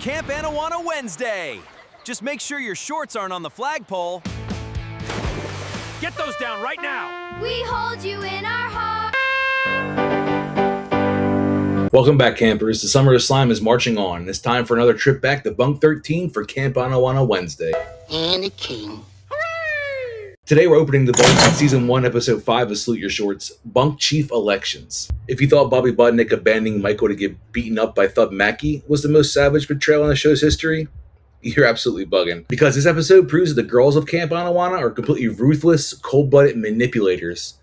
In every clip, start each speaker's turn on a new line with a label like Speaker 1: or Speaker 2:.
Speaker 1: Camp Anawanna Wednesday. Just make sure your shorts aren't on the flagpole.
Speaker 2: Get those down right now!
Speaker 3: We hold you in our heart.
Speaker 4: Welcome back, campers. The Summer of Slime is marching on. It's time for another trip back to Bunk 13 for Camp Anawanna Wednesday.
Speaker 5: And a king.
Speaker 4: Today we're opening the vault in Season 1, Episode 5 of Salute Your Shorts, Bunk Chief Elections. If you thought Bobby Budnick abandoning Michael to get beaten up by Thub Mackey was the most savage betrayal in the show's history, you're absolutely bugging. Because this episode proves that the girls of Camp Anawanna are completely ruthless, cold-blooded manipulators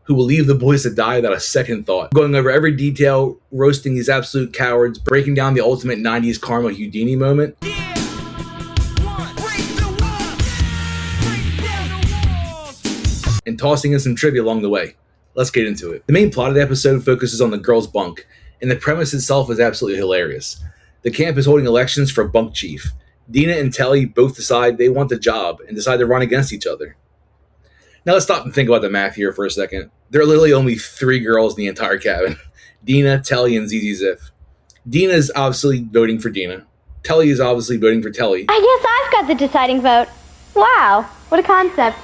Speaker 4: who will leave the boys to die without a second thought. Going over every detail, roasting these absolute cowards, breaking down the ultimate 90s Karma Houdini moment. And tossing in some trivia along the way. Let's get into it. The main plot of the episode focuses on the girls' bunk, and the premise itself is absolutely hilarious. The camp is holding elections for bunk chief. Dina and Telly both decide they want the job and decide to run against each other. Now let's stop and think about the math here for a second. There are literally only 3 girls in the entire cabin. Dina, Telly, and ZZ Ziff. Dina is obviously voting for Dina. Telly is obviously voting for Telly.
Speaker 3: I guess I've got the deciding vote. Wow, what a concept.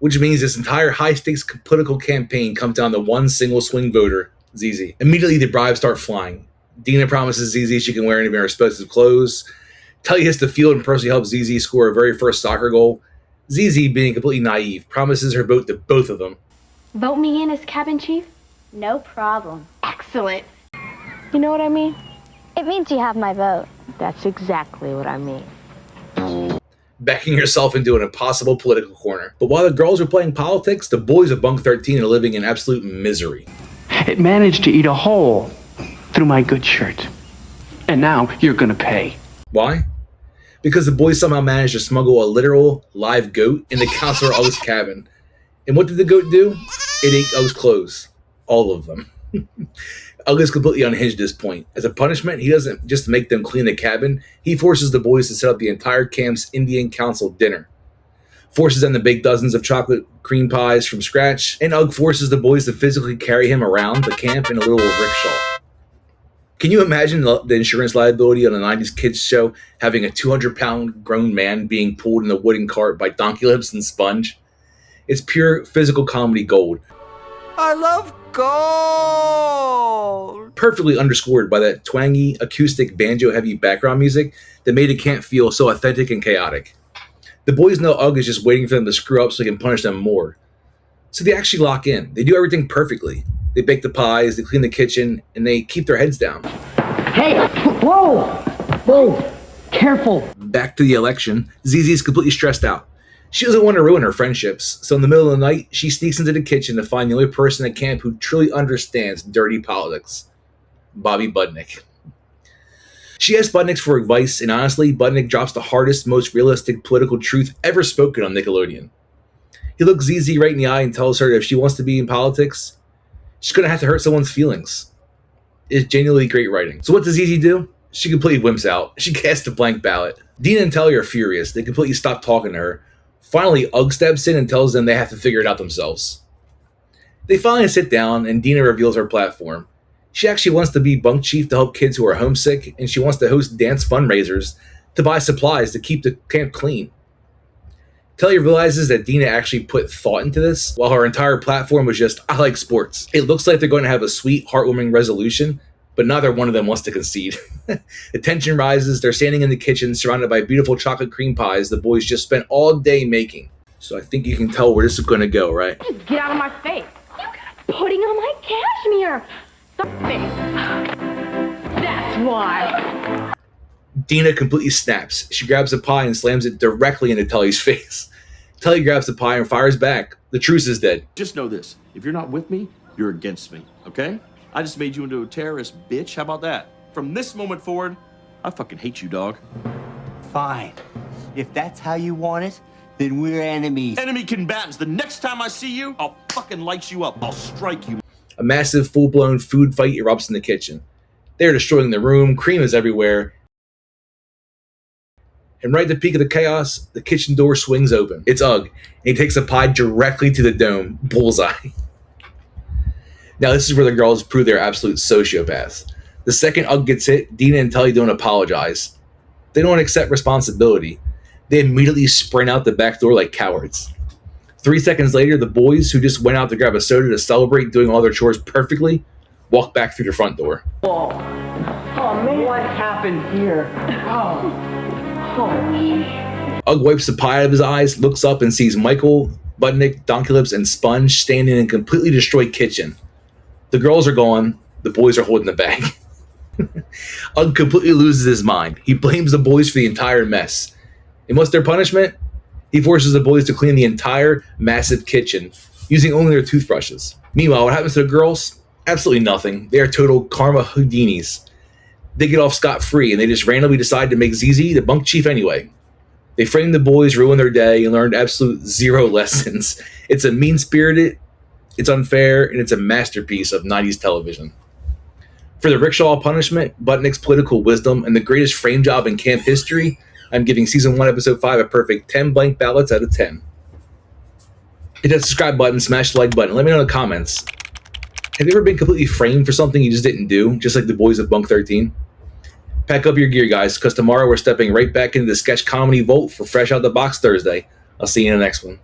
Speaker 4: Which means this entire high-stakes political campaign comes down to one single swing voter, ZZ. Immediately, the bribes start flying. Dina promises ZZ she can wear any of her expensive clothes. Telly hits the field and personally helps ZZ score her very first soccer goal. ZZ, being completely naive, promises her vote to both of them.
Speaker 6: Vote me in as cabin chief?
Speaker 3: No problem.
Speaker 6: Excellent. You know what I mean?
Speaker 3: It means you have my vote.
Speaker 6: That's exactly what I mean.
Speaker 4: Backing yourself into an impossible political corner. But while the girls are playing politics, the boys of Bunk 13 are living in absolute misery.
Speaker 7: It managed to eat a hole through my good shirt. And now you're gonna pay.
Speaker 4: Why? Because the boys somehow managed to smuggle a literal live goat into Counselor Ugg's cabin. And what did the goat do? It ate Ugg's clothes. All of them. Ugg is completely unhinged at this point. As a punishment, he doesn't just make them clean the cabin, he forces the boys to set up the entire camp's Indian Council dinner. Forces them to bake dozens of chocolate cream pies from scratch, and Ugg forces the boys to physically carry him around the camp in a little rickshaw. Can you imagine the insurance liability on a 90s kids show having a 200-pound grown man being pulled in a wooden cart by Donkey Lips and Sponge? It's pure physical comedy gold.
Speaker 1: I love gold!
Speaker 4: Perfectly underscored by that twangy, acoustic, banjo-heavy background music that made the camp feel so authentic and chaotic. The boys know Ugg is just waiting for them to screw up so he can punish them more. So they actually lock in. They do everything perfectly. They bake the pies, they clean the kitchen, and they keep their heads down.
Speaker 5: Hey! Whoa! Whoa! Careful!
Speaker 4: Back to the election, ZZ is completely stressed out. She doesn't want to ruin her friendships, so in the middle of the night, she sneaks into the kitchen to find the only person at camp who truly understands dirty politics. Bobby Budnick. She asks Budnick for advice, and honestly, Budnick drops the hardest, most realistic political truth ever spoken on Nickelodeon. He looks ZZ right in the eye and tells her that if she wants to be in politics, she's going to have to hurt someone's feelings. It's genuinely great writing. So what does ZZ do? She completely wimps out. She casts a blank ballot. Dina and Telly are furious. They completely stop talking to her. Finally, Ugg steps in and tells them they have to figure it out themselves. They finally sit down, and Dina reveals her platform. She actually wants to be bunk chief to help kids who are homesick, and she wants to host dance fundraisers to buy supplies to keep the camp clean. Telly realizes that Dina actually put thought into this, while her entire platform was just, I like sports. It looks like they're going to have a sweet, heartwarming resolution, but neither one of them wants to concede. The tension rises, they're standing in the kitchen surrounded by beautiful chocolate cream pies the boys just spent all day making. So I think you can tell where this is going to go, right?
Speaker 6: Get out of my face. You got pudding on my cashmere. The face. That's why.
Speaker 4: Dina completely snaps. She grabs a pie and slams it directly into Telly's face. Telly grabs the pie and fires back. The truce is dead.
Speaker 2: Just know this. If you're not with me, you're against me, okay? I just made you into a terrorist, bitch. How about that? From this moment forward, I fucking hate you, dog.
Speaker 8: Fine. If that's how you want it, then we're enemies.
Speaker 2: Enemy combatants. The next time I see you, I'll fucking light you up. I'll strike you.
Speaker 4: A massive, full-blown food fight erupts in the kitchen. They're destroying the room. Cream is everywhere. And right at the peak of the chaos, the kitchen door swings open. It's Ugg, and he takes a pie directly to the dome. Bullseye. Now, this is where the girls prove they're absolute sociopaths. The second Ugg gets hit, Dina and Tully don't apologize. They don't accept responsibility. They immediately sprint out the back door like cowards. 3 seconds later, the boys, who just went out to grab a soda to celebrate doing all their chores perfectly, walk back through the front door.
Speaker 7: Oh man, what happened here?
Speaker 4: Ugg wipes the pie out of his eyes, looks up and sees Michael, Budnick, Donkey Lips, and Sponge standing in a completely destroyed kitchen. The girls are gone. The boys are holding the bag. Ugg completely loses his mind. He blames the boys for the entire mess. And what's their punishment? He forces the boys to clean the entire massive kitchen using only their toothbrushes. Meanwhile, what happens to the girls? Absolutely nothing. They are total karma Houdinis. They get off scot-free, and they just randomly decide to make ZZ the bunk chief anyway. They frame the boys, ruin their day, and learned absolute zero lessons. It's a mean-spirited, it's unfair, and it's a masterpiece of 90s television. For the rickshaw punishment, Budnick's political wisdom, and the greatest frame job in camp history, I'm giving Season 1, Episode 5 a perfect 10 blank ballots out of 10. Hit that subscribe button, smash the like button, let me know in the comments. Have you ever been completely framed for something you just didn't do, just like the boys of Bunk 13? Pack up your gear, guys, because tomorrow we're stepping right back into the sketch comedy vault for Fresh Out the Box Thursday. I'll see you in the next one.